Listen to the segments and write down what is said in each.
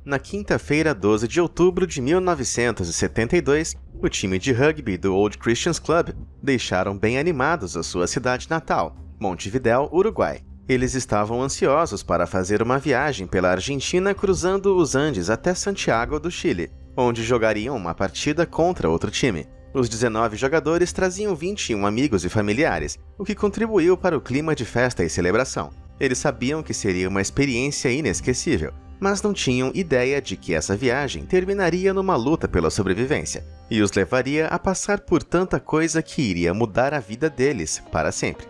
Na quinta-feira, 12 de outubro de 1972, o time de rugby do Old Christians Club deixaram bem animados a sua cidade natal, Montevidéu, Uruguai. Eles estavam ansiosos para fazer uma viagem pela Argentina cruzando os Andes até Santiago do Chile, onde jogariam uma partida contra outro time. Os 19 jogadores traziam 21 amigos e familiares, o que contribuiu para o clima de festa e celebração. Eles sabiam que seria uma experiência inesquecível, mas não tinham ideia de que essa viagem terminaria numa luta pela sobrevivência e os levaria a passar por tanta coisa que iria mudar a vida deles para sempre.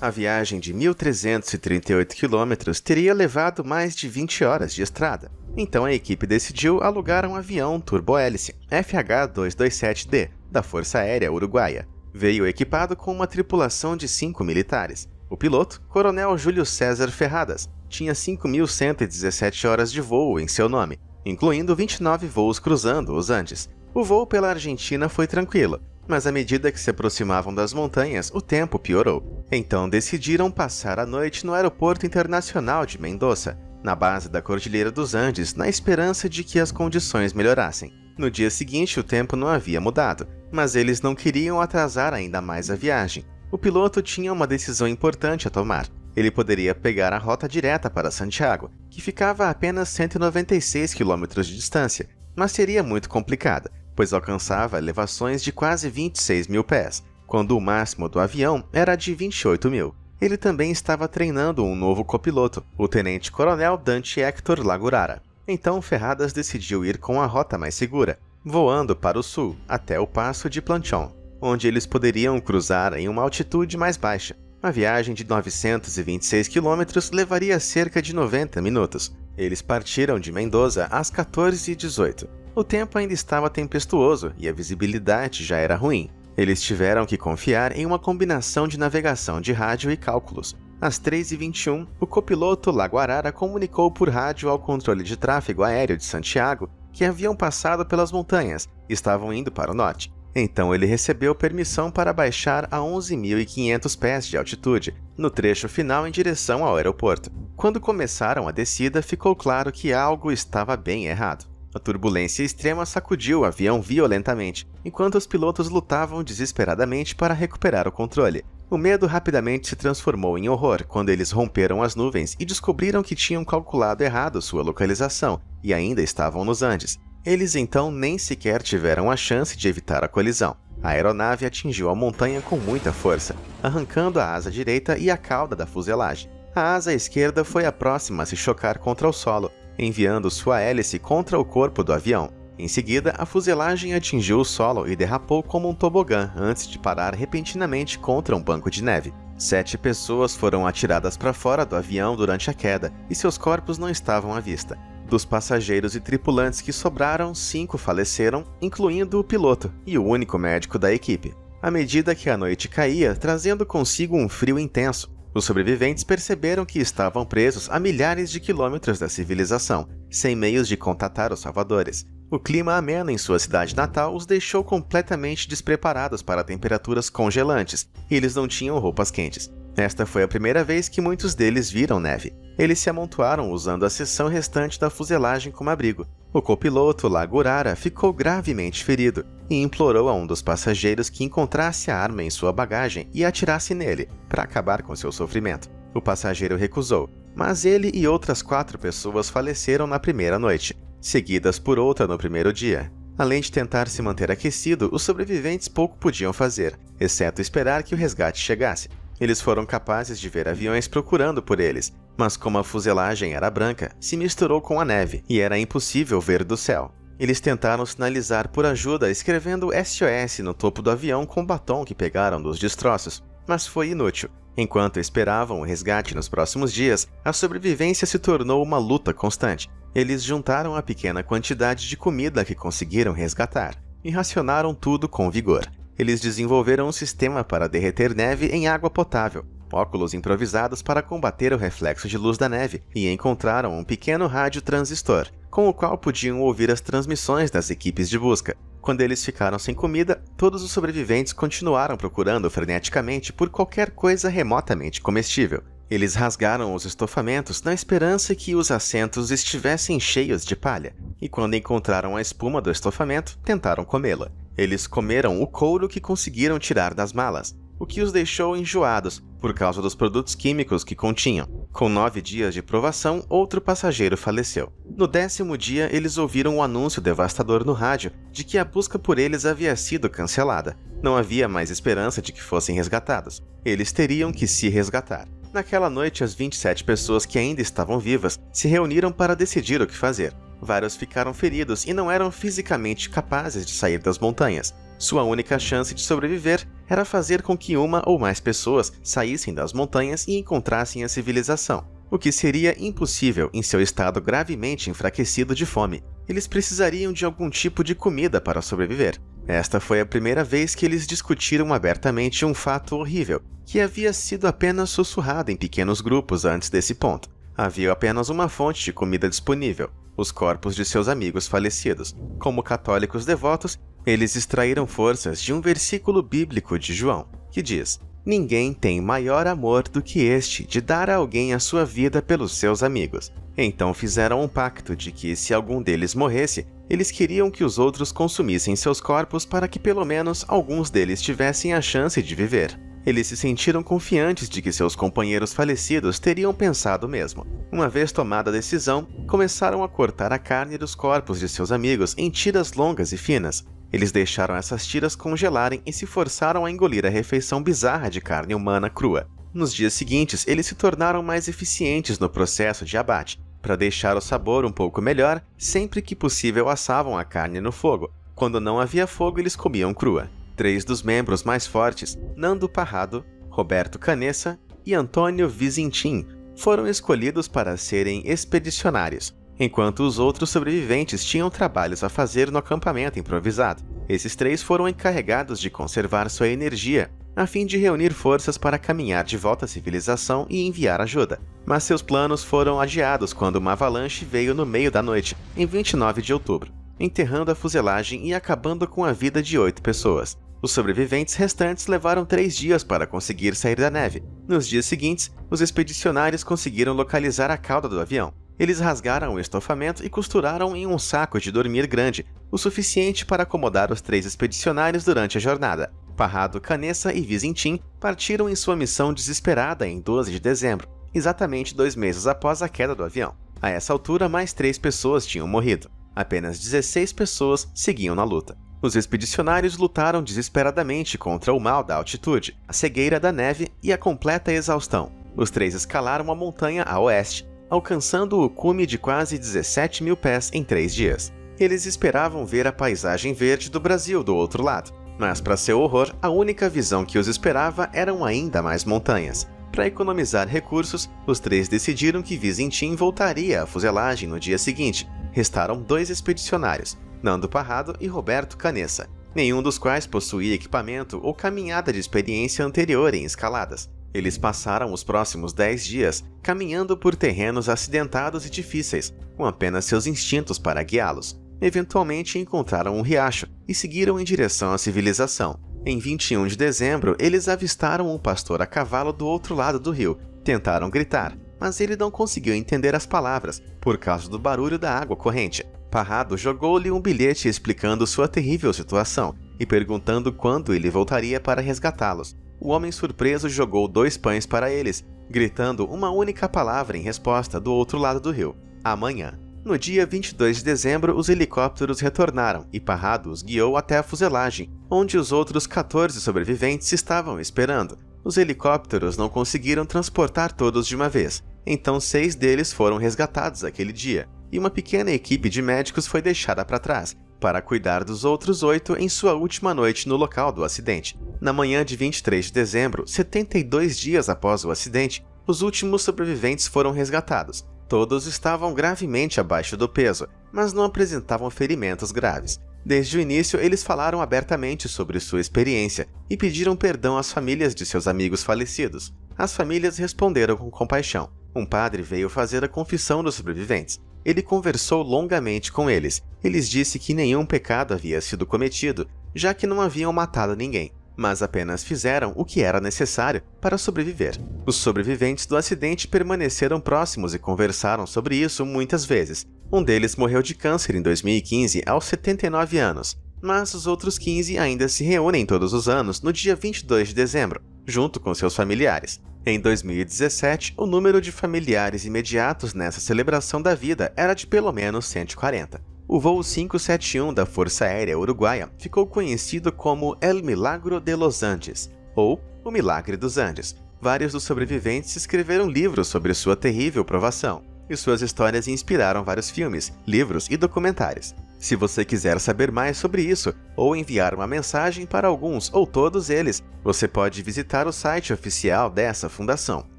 A viagem de 1.338 quilômetros teria levado mais de 20 horas de estrada. Então a equipe decidiu alugar um avião turbohélice FH-227D da Força Aérea Uruguaia. Veio equipado com uma tripulação de 5 militares. O piloto, Coronel Júlio César Ferradas, tinha 5.117 horas de voo em seu nome, incluindo 29 voos cruzando os Andes. O voo pela Argentina foi tranquilo, mas à medida que se aproximavam das montanhas, o tempo piorou. Então decidiram passar a noite no Aeroporto Internacional de Mendoza, na base da Cordilheira dos Andes, na esperança de que as condições melhorassem. No dia seguinte, o tempo não havia mudado, mas eles não queriam atrasar ainda mais a viagem. O piloto tinha uma decisão importante a tomar. Ele poderia pegar a rota direta para Santiago, que ficava a apenas 196 quilômetros de distância, mas seria muito complicada, pois alcançava elevações de quase 26 mil pés, quando o máximo do avião era de 28 mil. Ele também estava treinando um novo copiloto, o tenente-coronel Dante Hector Lagurara. Então Ferradas decidiu ir com a rota mais segura, voando para o sul, até o Passo de Planchón, onde eles poderiam cruzar em uma altitude mais baixa. A viagem de 926 quilômetros levaria cerca de 90 minutos. Eles partiram de Mendoza às 14h18. O tempo ainda estava tempestuoso e a visibilidade já era ruim. Eles tiveram que confiar em uma combinação de navegação de rádio e cálculos. Às 3h21, o copiloto Laguarara comunicou por rádio ao controle de tráfego aéreo de Santiago que haviam passado pelas montanhas e estavam indo para o norte. Então ele recebeu permissão para baixar a 11.500 pés de altitude, no trecho final em direção ao aeroporto. Quando começaram a descida, ficou claro que algo estava bem errado. A turbulência extrema sacudiu o avião violentamente, enquanto os pilotos lutavam desesperadamente para recuperar o controle. O medo rapidamente se transformou em horror quando eles romperam as nuvens e descobriram que tinham calculado errado sua localização e ainda estavam nos Andes. Eles então nem sequer tiveram a chance de evitar a colisão. A aeronave atingiu a montanha com muita força, arrancando a asa direita e a cauda da fuselagem. A asa esquerda foi a próxima a se chocar contra o solo, enviando sua hélice contra o corpo do avião. Em seguida, a fuselagem atingiu o solo e derrapou como um tobogã antes de parar repentinamente contra um banco de neve. 7 pessoas foram atiradas para fora do avião durante a queda e seus corpos não estavam à vista. Dos passageiros e tripulantes que sobraram, 5 faleceram, incluindo o piloto e o único médico da equipe. À medida que a noite caía, trazendo consigo um frio intenso, os sobreviventes perceberam que estavam presos a milhares de quilômetros da civilização, sem meios de contatar os salvadores. O clima ameno em sua cidade natal os deixou completamente despreparados para temperaturas congelantes, e eles não tinham roupas quentes. Esta foi a primeira vez que muitos deles viram neve. Eles se amontoaram usando a seção restante da fuselagem como abrigo. O copiloto Lagurara ficou gravemente ferido e implorou a um dos passageiros que encontrasse a arma em sua bagagem e atirasse nele, para acabar com seu sofrimento. O passageiro recusou, mas ele e outras 4 pessoas faleceram na primeira noite, seguidas por outra no primeiro dia. Além de tentar se manter aquecido, os sobreviventes pouco podiam fazer, exceto esperar que o resgate chegasse. Eles foram capazes de ver aviões procurando por eles, mas como a fuselagem era branca, se misturou com a neve e era impossível ver do céu. Eles tentaram sinalizar por ajuda escrevendo SOS no topo do avião com o batom que pegaram dos destroços, mas foi inútil. Enquanto esperavam o resgate nos próximos dias, a sobrevivência se tornou uma luta constante. Eles juntaram a pequena quantidade de comida que conseguiram resgatar e racionaram tudo com vigor. Eles desenvolveram um sistema para derreter neve em água potável, óculos improvisados para combater o reflexo de luz da neve e encontraram um pequeno rádio transistor, com o qual podiam ouvir as transmissões das equipes de busca. Quando eles ficaram sem comida, todos os sobreviventes continuaram procurando freneticamente por qualquer coisa remotamente comestível. Eles rasgaram os estofamentos na esperança que os assentos estivessem cheios de palha, e quando encontraram a espuma do estofamento, tentaram comê-la. Eles comeram o couro que conseguiram tirar das malas, o que os deixou enjoados por causa dos produtos químicos que continham. Com 9 dias de provação, outro passageiro faleceu. No 10º dia, eles ouviram um anúncio devastador no rádio de que a busca por eles havia sido cancelada. Não havia mais esperança de que fossem resgatados. Eles teriam que se resgatar. Naquela noite, as 27 pessoas que ainda estavam vivas se reuniram para decidir o que fazer. Vários ficaram feridos e não eram fisicamente capazes de sair das montanhas. Sua única chance de sobreviver era fazer com que uma ou mais pessoas saíssem das montanhas e encontrassem a civilização, o que seria impossível em seu estado gravemente enfraquecido de fome. Eles precisariam de algum tipo de comida para sobreviver. Esta foi a primeira vez que eles discutiram abertamente um fato horrível, que havia sido apenas sussurrado em pequenos grupos antes desse ponto. Havia apenas uma fonte de comida disponível: os corpos de seus amigos falecidos. Como católicos devotos, eles extraíram forças de um versículo bíblico de João, que diz: "Ninguém tem maior amor do que este de dar a alguém a sua vida pelos seus amigos." Então fizeram um pacto de que, se algum deles morresse, eles queriam que os outros consumissem seus corpos para que pelo menos alguns deles tivessem a chance de viver. Eles se sentiram confiantes de que seus companheiros falecidos teriam pensado o mesmo. Uma vez tomada a decisão, começaram a cortar a carne dos corpos de seus amigos em tiras longas e finas. Eles deixaram essas tiras congelarem e se forçaram a engolir a refeição bizarra de carne humana crua. Nos dias seguintes, eles se tornaram mais eficientes no processo de abate. Para deixar o sabor um pouco melhor, sempre que possível assavam a carne no fogo. Quando não havia fogo, eles comiam crua. 3 dos membros mais fortes, Nando Parrado, Roberto Canessa e Antônio Vizintim, foram escolhidos para serem expedicionários, enquanto os outros sobreviventes tinham trabalhos a fazer no acampamento improvisado. Esses 3 foram encarregados de conservar sua energia, a fim de reunir forças para caminhar de volta à civilização e enviar ajuda. Mas seus planos foram adiados quando uma avalanche veio no meio da noite, em 29 de outubro, enterrando a fuselagem e acabando com a vida de 8 pessoas. Os sobreviventes restantes levaram 3 dias para conseguir sair da neve. Nos dias seguintes, os expedicionários conseguiram localizar a cauda do avião. Eles rasgaram o estofamento e costuraram em um saco de dormir grande, o suficiente para acomodar os 3 expedicionários durante a jornada. Parrado, Canessa e Vizintim partiram em sua missão desesperada em 12 de dezembro, exatamente 2 meses após a queda do avião. A essa altura, mais 3 pessoas tinham morrido. Apenas 16 pessoas seguiam na luta. Os expedicionários lutaram desesperadamente contra o mal da altitude, a cegueira da neve e a completa exaustão. Os 3 escalaram a montanha a oeste, alcançando o cume de quase 17 mil pés em 3 dias. Eles esperavam ver a paisagem verde do Brasil do outro lado, mas para seu horror, a única visão que os esperava eram ainda mais montanhas. Para economizar recursos, os 3 decidiram que Vizintim voltaria à fuselagem no dia seguinte. Restaram 2 expedicionários, Nando Parrado e Roberto Canessa, nenhum dos quais possuía equipamento ou caminhada de experiência anterior em escaladas. Eles passaram os próximos 10 dias caminhando por terrenos acidentados e difíceis, com apenas seus instintos para guiá-los. Eventualmente encontraram um riacho e seguiram em direção à civilização. Em 21 de dezembro, eles avistaram um pastor a cavalo do outro lado do rio. Tentaram gritar, mas ele não conseguiu entender as palavras, por causa do barulho da água corrente. Parrado jogou-lhe um bilhete explicando sua terrível situação e perguntando quando ele voltaria para resgatá-los. O homem surpreso jogou 2 pães para eles, gritando uma única palavra em resposta do outro lado do rio: amanhã. No dia 22 de dezembro, os helicópteros retornaram e Parrado os guiou até a fuselagem, onde os outros 14 sobreviventes estavam esperando. Os helicópteros não conseguiram transportar todos de uma vez, então 6 deles foram resgatados aquele dia, e uma pequena equipe de médicos foi deixada para trás, para cuidar dos outros 8 em sua última noite no local do acidente. Na manhã de 23 de dezembro, 72 dias após o acidente, os últimos sobreviventes foram resgatados. Todos estavam gravemente abaixo do peso, mas não apresentavam ferimentos graves. Desde o início, eles falaram abertamente sobre sua experiência e pediram perdão às famílias de seus amigos falecidos. As famílias responderam com compaixão. Um padre veio fazer a confissão dos sobreviventes. Ele conversou longamente com eles. Ele disse que nenhum pecado havia sido cometido, já que não haviam matado ninguém. mas apenas fizeram o que era necessário para sobreviver. Os sobreviventes do acidente permaneceram próximos e conversaram sobre isso muitas vezes. Um deles morreu de câncer em 2015 aos 79 anos, mas os outros 15 ainda se reúnem todos os anos no dia 22 de dezembro, junto com seus familiares. Em 2017, o número de familiares imediatos nessa celebração da vida era de pelo menos 140. O voo 571 da Força Aérea Uruguaia ficou conhecido como El Milagro de los Andes, ou O Milagre dos Andes. Vários dos sobreviventes escreveram livros sobre sua terrível provação, e suas histórias inspiraram vários filmes, livros e documentários. Se você quiser saber mais sobre isso, ou enviar uma mensagem para alguns ou todos eles, você pode visitar o site oficial dessa fundação.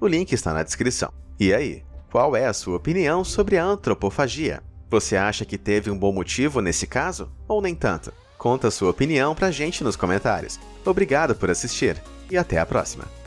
O link está na descrição. E aí, qual é a sua opinião sobre a antropofagia? Você acha que teve um bom motivo nesse caso? Ou nem tanto? Conta a sua opinião pra gente nos comentários. Obrigado por assistir, e até a próxima!